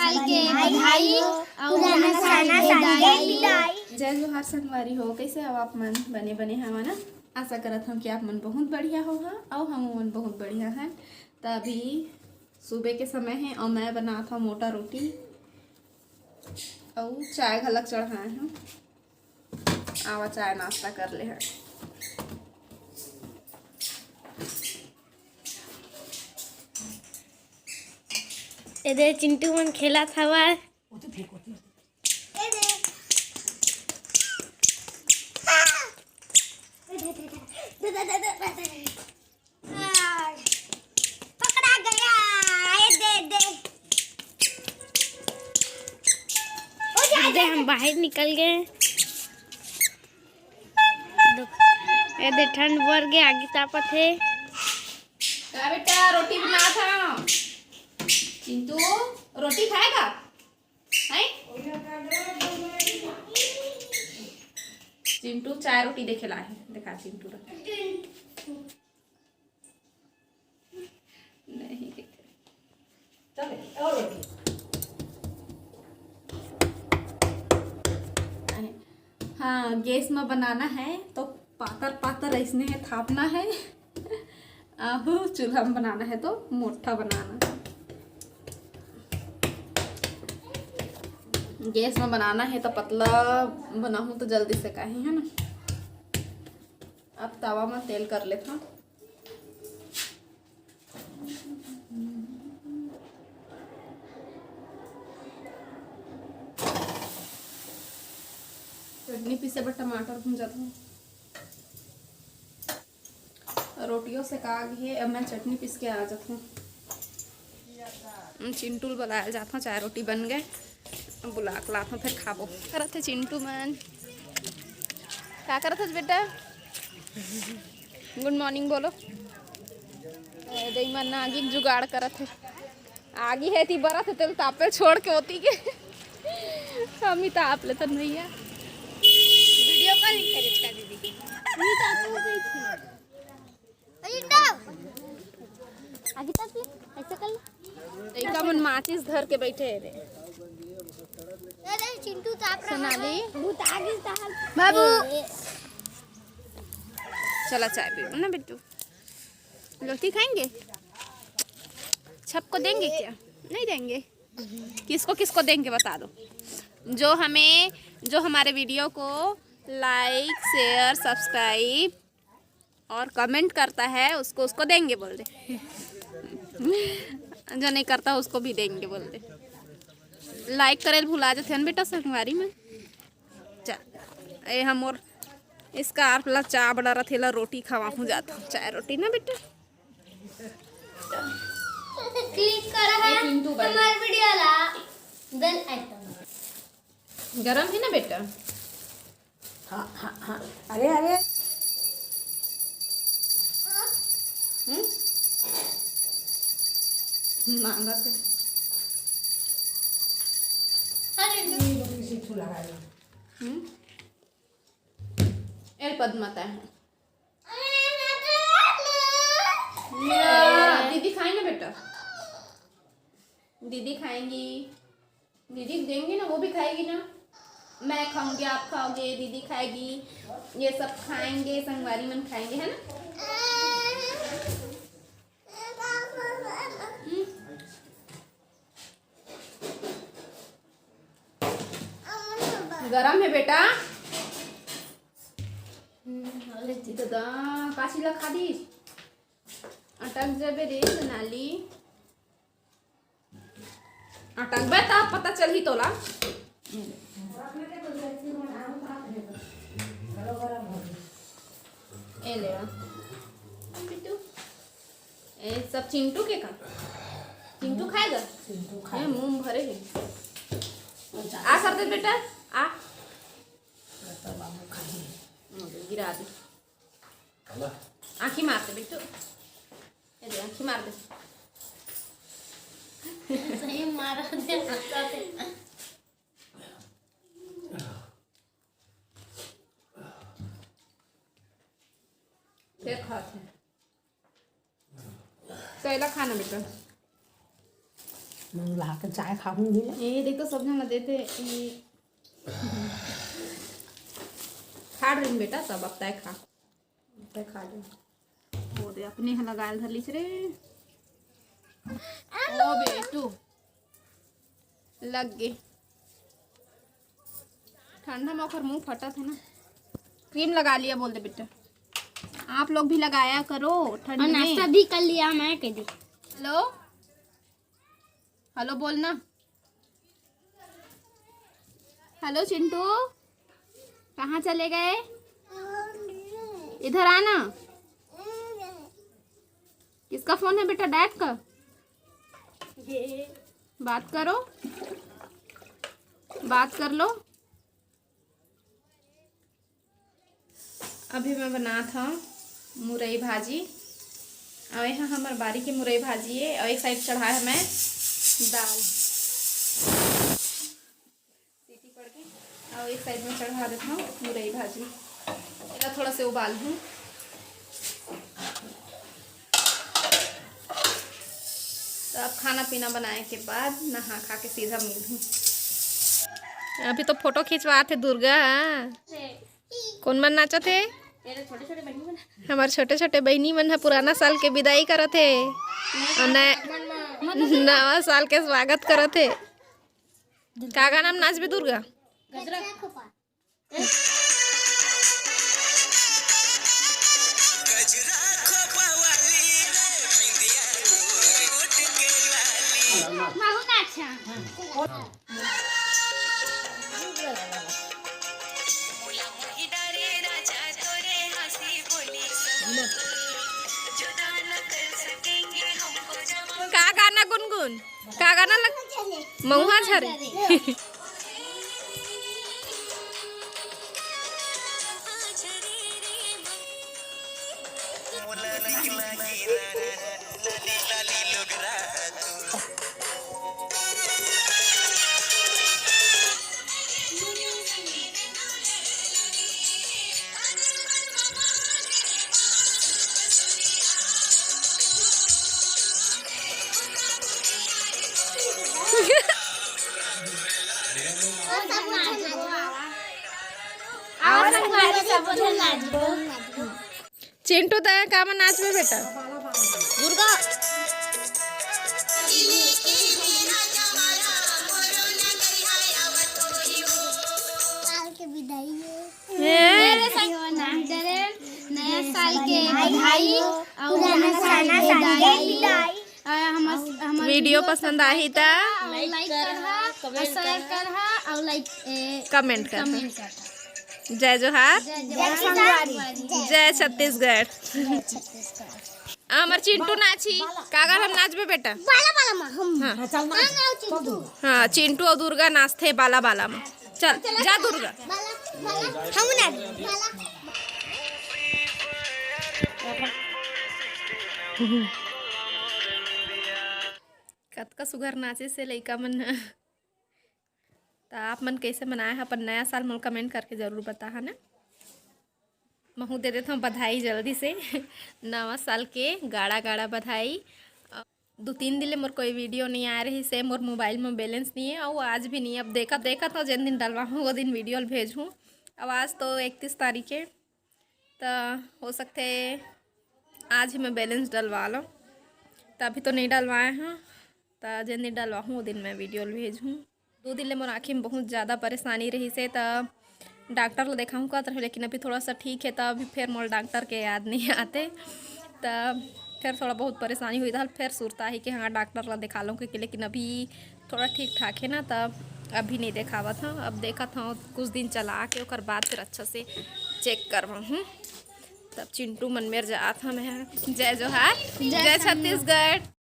साल के बधाई और पुराना साल के विदाई। जय जोहार संगवारी हो, कैसे हो आप मन? बने बने हवा ना। आशा करत हूँ कि आप मन बहुत बढ़िया हो और हम मन बहुत बढ़िया हैं। तो अभी सुबह के समय है और मैं बना था मोटा रोटी और चाय घलक चढ़ाए हूँ। आवा चाय नाश्ता कर ले हैं। इधर चिंटू मन खेला था वह पकड़ा गया। दे हम बाहर निकल गए। ये ठंड बढ़ गया, आगे तापत है। क्या बेटा रोटी बना था? चिंटू रोटी खाएगा? है? चिंटू चाय रोटी देखे ला है। देखा चिंटू नहीं देखे। और रोटी हाँ, गैस में बनाना है तो पातर पातर ऐसने है थापना है। आहो चूल्हा में बनाना है तो मोटा बनाना है। गैस में बनाना है तो पतला बनाऊँ तो जल्दी से काहे है ना। अब तवा में तेल कर लेता हूँ। चटनी पीसे पर टमाटर भून जाता हूँ। रोटियों से का है, अब मैं चटनी पीस के आ जाता हूँ। चिंटू बुलाया जाता हूँ, चाय रोटी बन गए। बुला के लाता हूँ, फिर खाबो। करत है चिंटू मन, क्या करत है बेटा? गुड मॉर्निंग बोलो। मन आगे जुगाड़ करत है। आगे है ती बरत है तेल तापे छोड़ के होती के हम ही ताप लेते भैया। वीडियो कॉलिंग करे इसका दीदी नहीं ताप हो गई थी। आगे ताप ले, ऐसा कर ले। एक मन माचिस धर के बैठे रे। अरे चिंटू ताप रहा सोनाली भूत आगे ताल बाबू। चला चाय पी ना बिट्टू। रोटी खाएंगे? सबको देंगे क्या? नहीं देंगे। किसको किसको देंगे बता दो। जो हमारे वीडियो को लाइक शेयर सब्सक्राइब और कमेंट करता है उसको देंगे बोल दे। जो नहीं करता उसको भी देंगे बोल दे। लाइक करे भुला जाते हैं बेटा संगवारी में। ए हम और इसका आपला चा बड़ा रथेला रोटी खावा हूँ जाता हूँ। चाय रोटी ना बेटा। क्लिक करा है हमारे वीडियो ला बेल आइकन। गरम है ना बेटा? हाँ हाँ हाँ। अरे अरे मांगा थे। ए पद्मता है। दीदी खाएंगे ना बेटा? दीदी खाएंगी, दीदी देंगे ना, वो भी खाएगी ना। मैं खाऊंगी, आप खाओगे, दीदी खाएगी, ये सब खाएंगे, संगवारी मन खाएंगे, है ना? गरम है बेटा? दादा काशी ला खा दी अटक जबे रे सोनाली। अटक बे ता पता चल ही तोला। ए ले बिट्टू, ए सब चिंटू के का? चिंटू खाएगा? चिंटू खाए मुंह भरे है। आ कर दे बेटा, आ गिरा दे। आँखी मार दे बिट्टू, ये आँखी मार दे। सही मारा दे हंसता थे। फिर खाते हैं। कैला खाना बेटा? मैं ला के चाय खाऊंगी ना। ये देखो सब जन देते ये खा रही बेटा सब अब तय खा ले वो दे अपने यहाँ लगायल धर लीस रे ओ बेटू लग गए ठंडा में ओकर मुंह फटा था ना क्रीम लगा लिया बोल दे बेटा आप लोग भी लगाया करो ठंड में नाश्ता भी कर लिया मैं कह दी। हेलो हेलो बोलना हेलो चिंटू कहाँ चले गए इधर आना किसका फोन है बेटा डैड का बात करो बात कर लो अभी मैं बना था मुरई भाजी और यहाँ हमारे बारी की मुरई भाजी है और एक साइड चढ़ा है मैं दाल सीटी पड़ के और एक साइड में चढ़ा देता हूँ मुरई भाजी इसका थोड़ा से उबाल दूँ तो अब खाना पीना बनाए के बाद नहा खा के सीधा मिलूँ अभी तो फोटो खिंचवा थे दुर्गा कौन मन नाचा थे हमारे छोटे छोटे बहनी मन पुराना साल के विदाई करत थे और नवा साल के स्वागत करत थे का गाना में नाच भी दुर्गा का गाना गुनगुन का गाना लग महुआ झरे चिंटू दया का में नाच में बेटा दुर्गा नया साल के बधाई और वीडियो पसंद आई था लाइक करहा शेयर करहा और लाइक कमेंट कर जय जोहार जय छत्तीसगढ़ हमार चिंटू नाची कागर हम नाचबे बेटा बाला बाला में हम हाँ चल ना हाँ चिंटू और दुर्गा नाचते बाला बाला में चल जा दुर्गा हम ना कतका सुघर नाचे से लइका मन तो आप मन कैसे मनाए हैं अपन नया साल मन कमेंट करके ज़रूर बता है ना महू दे देता हूँ बधाई जल्दी से नवा साल के गाढ़ा गाढ़ा बधाई 2-3 दिन मोर कोई वीडियो नहीं आ रही से मोर मोबाइल में बैलेंस नहीं है और आज भी नहीं अब देखा तो जिन दिन डलवा हूँ वो दिन वीडियो भेजूँ अब आज तो 31 तारीख है तो हो सकते आज ही मैं बैलेंस डलवा लो तो अभी तो नहीं डलवाए हैं तो जिन दिन डलवा हूँ वो दिन मैं वीडियो भेजूँ 2 दिन मोर आँखी में बहुत ज़्यादा परेशानी रही से तो डॉक्टर को देखा हूँ कहते रहे लेकिन अभी थोड़ा सा ठीक है तो अभी फिर मोर डॉक्टर के याद नहीं आते तो फिर थोड़ा बहुत परेशानी हुई था फिर सुरता है कि हाँ डॉक्टर ला दिखा लूँ कि लेकिन अभी थोड़ा ठीक ठाक है ना तब अभी नहीं दिखावा था अब देखा था कुछ दिन चला के और बाद फिर अच्छा से चेक करवा हूँ तब चिंटू मन मेर जा था मैं जय जोहार जय छत्तीसगढ़।